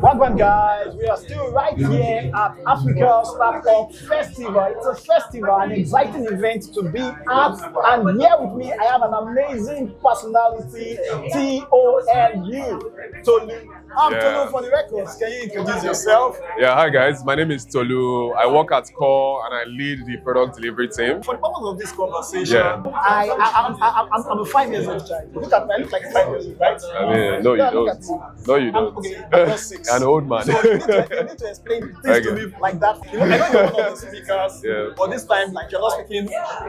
Welcome, guys. We are still right here at Africa Startup Festival. It's a festival, an exciting event to be at. And here with me, I have an amazing personality, Tolu. Tolu. I'm Tolu for the records. Can you introduce yourself? Yeah, hi guys. My name is Tolu. I work at Core and I lead the product delivery team. For the purpose of this conversation, I'm a 5 years old child. Look at me, I look like 5 years old, right? I mean, no, you don't. No, you don't. Okay, I'm just 6. An old man. So you need to explain things to me like that. You know, I know you're one of the speakers, but this time, like, you're not speaking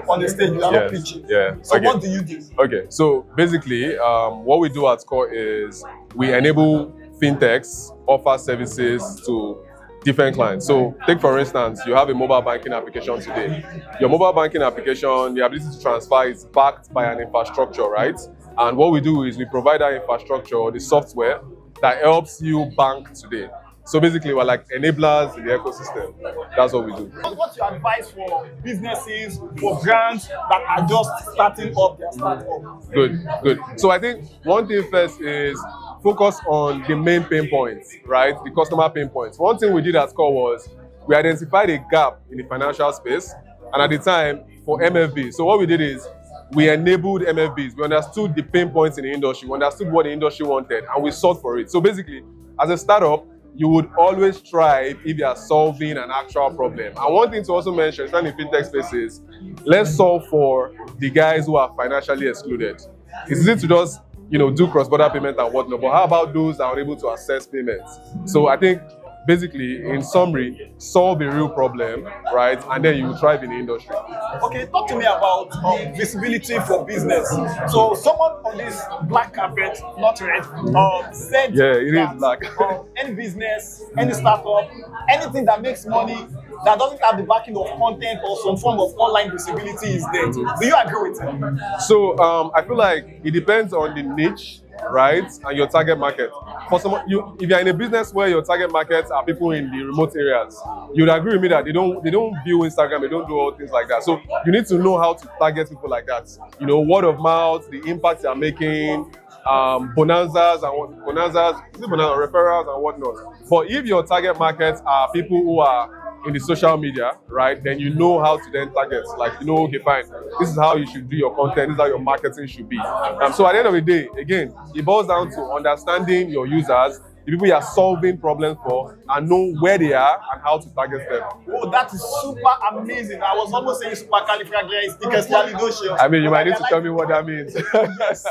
on the stage, you're not preaching. Yeah. So what do you do? Okay, so basically, what we do at Core is we enable fintechs offer services to different clients. So take for instance, you have a mobile banking application today. Your mobile banking application, the ability to transfer is backed by an infrastructure, right? And what we do is we provide that infrastructure, the software that helps you bank today. So basically, we're like enablers in the ecosystem. That's what we do. What's your advice for businesses, for brands that are just starting up their startup? Good. So I think one thing first is focus on the main pain points, right? The customer pain points. One thing we did at Core was we identified a gap in the financial space, and at the time for MFB. So what we did is we enabled MFBs. We understood the pain points in the industry. We understood what the industry wanted, and we sought for it. So basically, as a startup, you would always thrive if you are solving an actual problem. And one thing to also mention, especially in fintech spaces, let's solve for the guys who are financially excluded. It's easy to just do cross-border payment and whatnot, but how about those that are able to access payments? So I think basically, in summary, solve a real problem, right? And then you will thrive in the industry. Okay, talk to me about visibility for business. So someone on this black carpet, not red, said it is black. Any business, any startup, anything that makes money, that doesn't have the backing of content or some form of online visibility is dead. Do you agree with him? So I feel like it depends on the niche, right, and your target market. For someone, if you're in a business where your target markets are people in the remote areas, you'd agree with me that they don't view Instagram, they don't do all things like that. So you need to know how to target people like that. Word of mouth, the impact you're making, bonanzas, referrals and whatnot. But if your target markets are people who are in the social media, right, then you know how to then target. Like, okay, fine, this is how you should do your content, this is how your marketing should be. So at the end of the day, again, it boils down to understanding your users, the people you are solving problems for, and know where they are and how to target them. Oh, that is super amazing. I was almost saying supercalifragilisticexpialidocious. I mean, you might need to tell me what that means. Yes.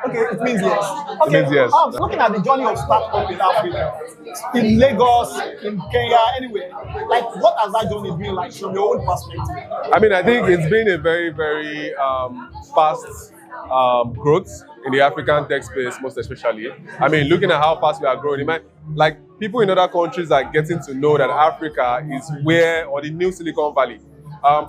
Okay, it means yes. Okay, it means yes. Looking at the journey of startup in Africa, in Lagos, in Kenya, anywhere, like, what has that journey been like from your own perspective? I mean, I think it's been a very, very fast growth in the African tech space, most especially. I mean, looking at how fast we are growing, like, people in other countries are getting to know that Africa is where, or the new Silicon Valley.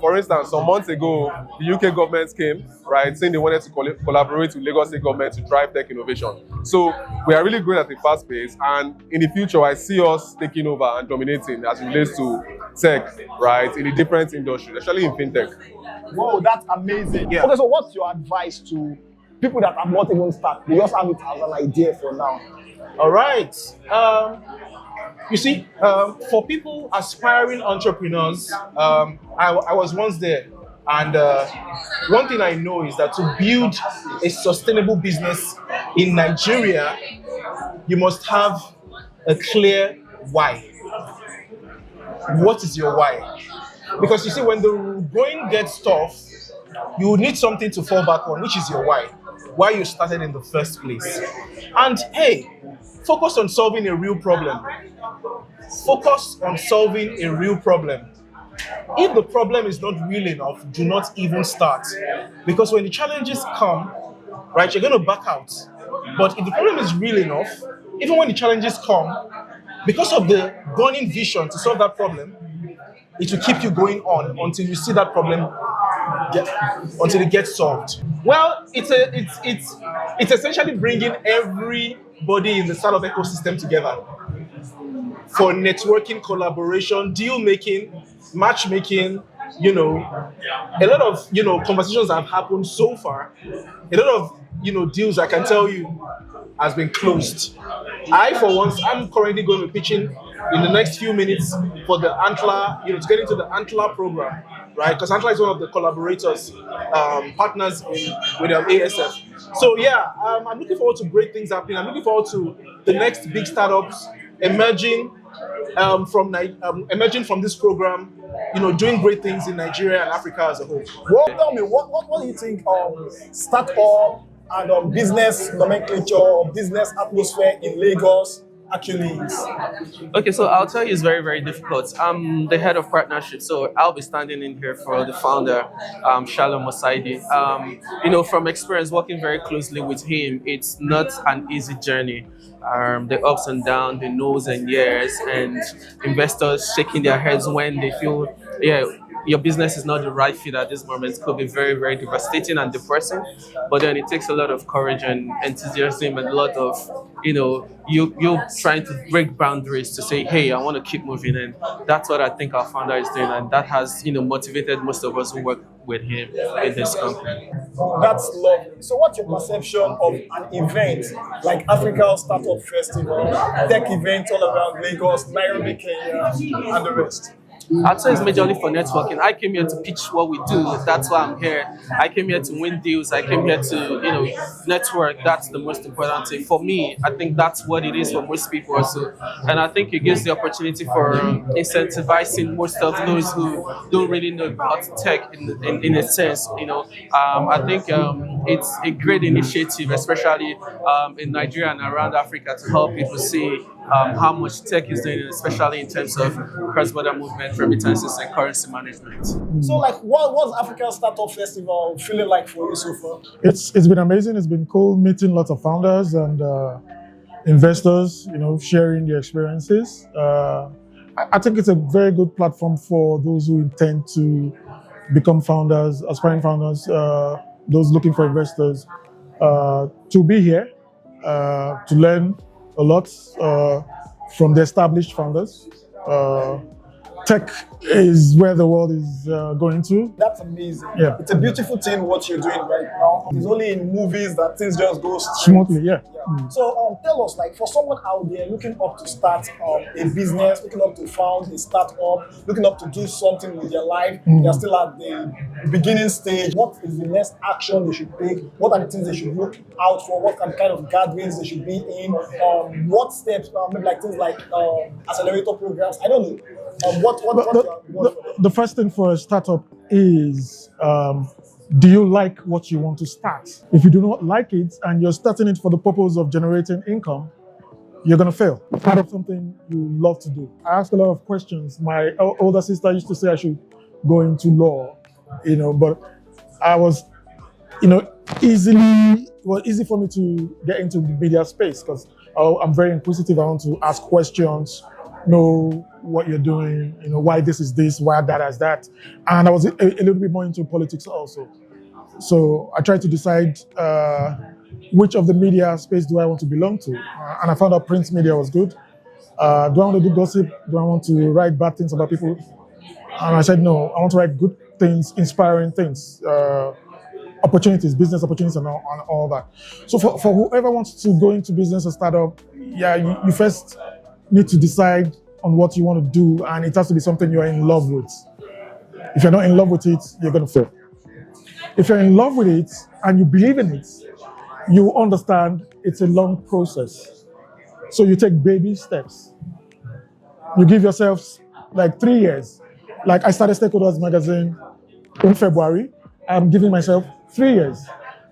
For instance, some months ago, the UK government came, right, saying they wanted to collaborate with Lagos State government to drive tech innovation. So we are really growing at a fast pace, and in the future, I see us taking over and dominating as it relates to tech, right, in the different industries, especially in fintech. Whoa, that's amazing. Yeah. Okay, so what's your advice to people that have not even started? They just have it as an idea for now. All right. You see, for people aspiring entrepreneurs, I was once there. And one thing I know is that to build a sustainable business in Nigeria, you must have a clear why. What is your why? Because you see, when the going gets tough, you need something to fall back on, which is your why you started in the first place. And hey, focus on solving a real problem. Focus on solving a real problem. If the problem is not real enough, do not even start. Because when the challenges come, right, you're going to back out. But if the problem is real enough, even when the challenges come, because of the burning vision to solve that problem, it will keep you going on until you see that problem until it gets solved. Well, it's essentially bringing everybody in the startup ecosystem together for networking, collaboration, deal making, matchmaking. A lot of conversations have happened so far. A lot of deals I can tell you has been closed. I, for once, I'm currently going to be pitching in the next few minutes for the Antler, to get into the Antler program, right? Because Antler is one of the collaborators, partners with ASF. So yeah, I'm looking forward to great things happening. I'm looking forward to the next big startups emerging emerging from this program, doing great things in Nigeria and Africa as a whole. Well, tell me, what do you think startup and business nomenclature or business atmosphere in Lagos actually is? Okay, so I'll tell you, it's very, very difficult. I'm the head of partnership, so I'll be standing in here for the founder, Shalom Mosaidi. From experience working very closely with him, it's not an easy journey. The ups and downs, the no's and yes, and investors shaking their heads when they feel, your business is not the right fit at this moment. It could be very, very devastating and depressing. But then it takes a lot of courage and enthusiasm and a lot of, you trying to break boundaries to say, hey, I want to keep moving. And that's what I think our founder is doing. And that has, motivated most of us who work with him in this company. That's lovely. So what's your perception of an event like Africa Startup Festival, tech events all around Lagos, Nairobi, Kenya, and the rest? I'd say it's majorly for networking. I came here to pitch what we do. That's why I'm here. I came here to win deals. I came here to, network. That's the most important thing. For me, I think that's what it is for most people also. And I think it gives the opportunity for incentivizing most of those who don't really know about tech in a sense. I think it's a great initiative, especially in Nigeria and around Africa, to help people see how much tech is doing, especially in terms of cross-border movement, remittances, and currency management. So, what's African Startup Festival feeling like for you so far? It's been amazing. It's been cool meeting lots of founders and investors, sharing their experiences. I think it's a very good platform for those who intend to become founders, aspiring founders, those looking for investors, to be here, to learn a lot from the established founders. Tech is where the world is going to. That's amazing. Yeah. It's a beautiful thing what you're doing right now. It's only in movies that things just go smoothly. Yeah. So tell us, for someone out there looking up to start a business, looking up to found a startup, looking up to do something with their life, they're still at the beginning stage. What is the next action they should take? What are the things they should look out for? What kind of gatherings they should be in? What steps? Maybe things like accelerator programs. I don't know. The first thing for a startup is, do you like what you want to start? If you do not like it and you're starting it for the purpose of generating income, you're going to fail. Part of something you love to do. I ask a lot of questions. My older sister used to say I should go into law, but I was, easy for me to get into the media space because I'm very inquisitive. I want to ask questions, know what you're doing, why this is this, why that is that. And I was a little bit more into politics also. So I tried to decide which of the media space do I want to belong to. And I found out print media was good. Do I want to do gossip? Do I want to write bad things about people? And I said, no, I want to write good things, inspiring things, opportunities, business opportunities and all that. So for whoever wants to go into business or startup, you first need to decide on what you want to do, and it has to be something you're in love with. If you're not in love with it, you're going to fail. If you're in love with it and you believe in it, you understand it's a long process. So you take baby steps. You give yourself 3 years. I started Stakeholders Magazine in February. I'm giving myself 3 years.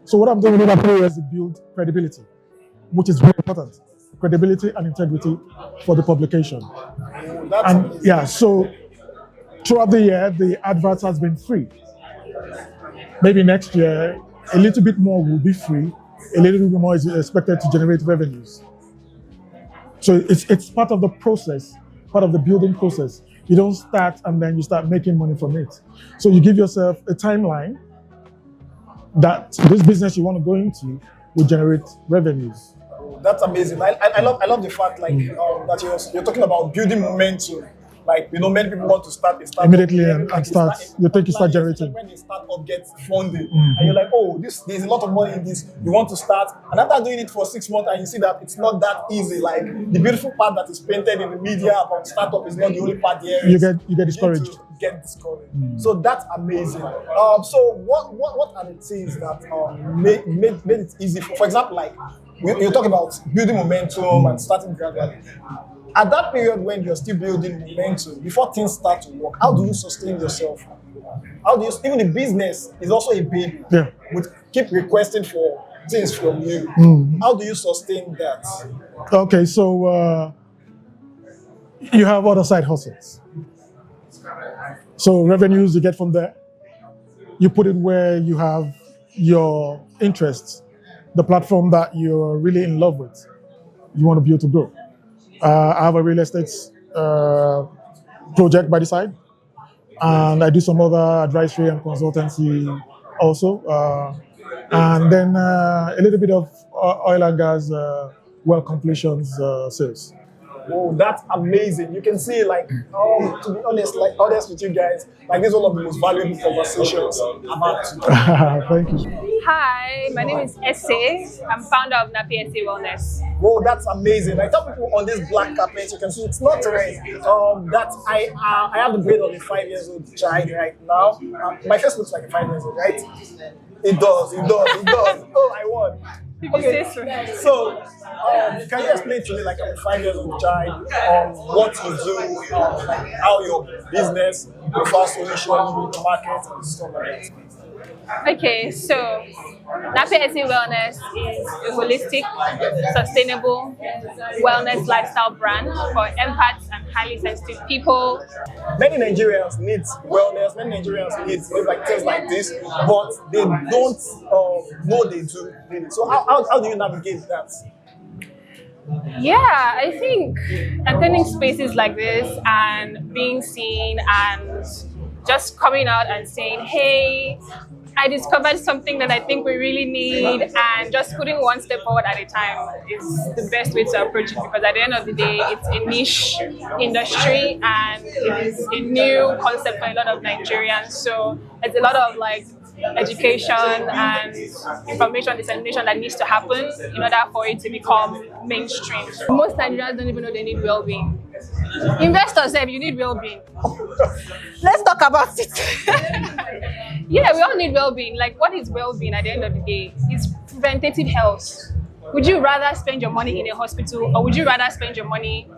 So what I'm doing in that 3 years is build credibility, which is very important. Credibility and integrity for the publication. So throughout the year, the advert has been free. Maybe next year, a little bit more will be free. A little bit more is expected to generate revenues. So it's part of the process, part of the building process. You don't start and then you start making money from it. So you give yourself a timeline that this business you want to go into will generate revenues. That's amazing. I love the fact that you're talking about building momentum. Like, many people want to start a startup Immediately then, and start, you think you start generating. when the startup gets funding, and you're like, oh, there's a lot of money in this. You want to start, and after doing it for 6 months, and you see that it's not that easy. Like the beautiful part that is painted in the media about startup is not the only part there. You get discouraged. Get discouraged. So that's amazing. So what are the things that made it easy? For example, like you talk about building momentum and starting gradually. At that period when you're still building momentum, before things start to work, how do you sustain yourself? How do you, even the business is also a baby. Yeah. Would keep requesting for things from you. How do you sustain that? Okay, so you have other side hustles. So revenues you get from there, you put it where you have your interests, the platform that you're really in love with, you want to be able to grow. I have a real estate project by the side, and I do some other advisory and consultancy also, and then a little bit of oil and gas well completions sales. Oh, that's amazing. You can see, like, to be honest with you guys, like, this is one of the most valuable conversations about today. Thank you. Hi, my name is Esse. I'm founder of Nappy Esse Wellness. Whoa, that's amazing. I tell people on this black carpet, you can see it's not red. That I have the brain of a 5-year-old child right now. My face looks like a 5-year-old, right? It does. Oh, I won. Okay, so can you explain to me, like, I'm a 5-year-old child, what you do, like how your business, your fast solution, the market, and stuff like that? Okay, so Nappy Esse Wellness is a holistic, sustainable wellness lifestyle brand for empaths and highly sensitive people. Many Nigerians need wellness, many Nigerians need like things like this, but they don't know they do need it. So how do you navigate that? Yeah, I think attending spaces like this and being seen and just coming out and saying, hey, I discovered something that I think we really need, and just putting one step forward at a time is the best way to approach it, because at the end of the day, it's a niche industry and it is a new concept for a lot of Nigerians. So it's a lot of like education and information dissemination that needs to happen in order for it to become mainstream. Most Nigerians don't even know they need well-being. Investors say you need well-being. Let's talk about it. Yeah, we all need well-being. Like, what is well-being at the end of the day? It's preventative health. Would you rather spend your money in a hospital, or would you rather spend your money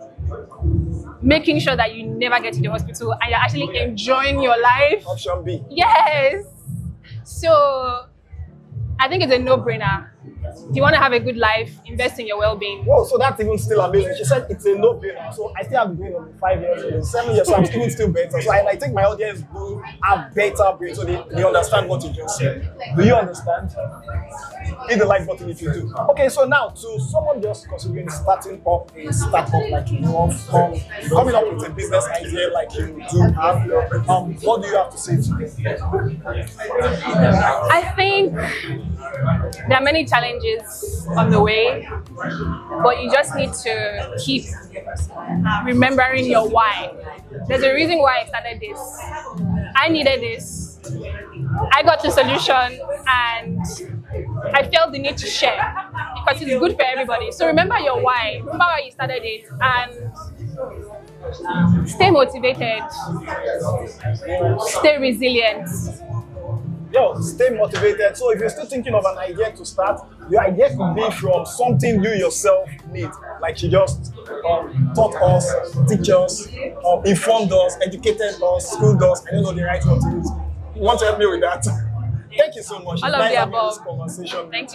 making sure that you never get to the hospital and you're actually enjoying your life? Option B. Yes. So I think it's a no-brainer. If you want to have a good life, invest in your well-being. Whoa, so that's even still amazing. She said it's a no-brainer. So I still have the brain of 5 years, 7 years, so I'm still better. So I think my audience do have better brain, so they understand what you just said. Do you understand? Hit the like button if you do. Okay, so now to someone just considering starting up a startup like you know, coming up with a business idea like you do have, what do you have to say to them? I think there are many challenges on the way, but you just need to keep remembering your why. There's a reason why I started this. I needed this. I got the solution and I felt the need to share because it's good for everybody. So remember your why. Remember why you started it and stay motivated. Stay resilient. Stay motivated. So if you're still thinking of an idea to start, your idea could be from something you yourself need. Like she just taught us, teach us, informed us, educated us, schooled us. I don't know the right word to use. You want to help me with that? Thank you so much. All of the above. This conversation. Thank you.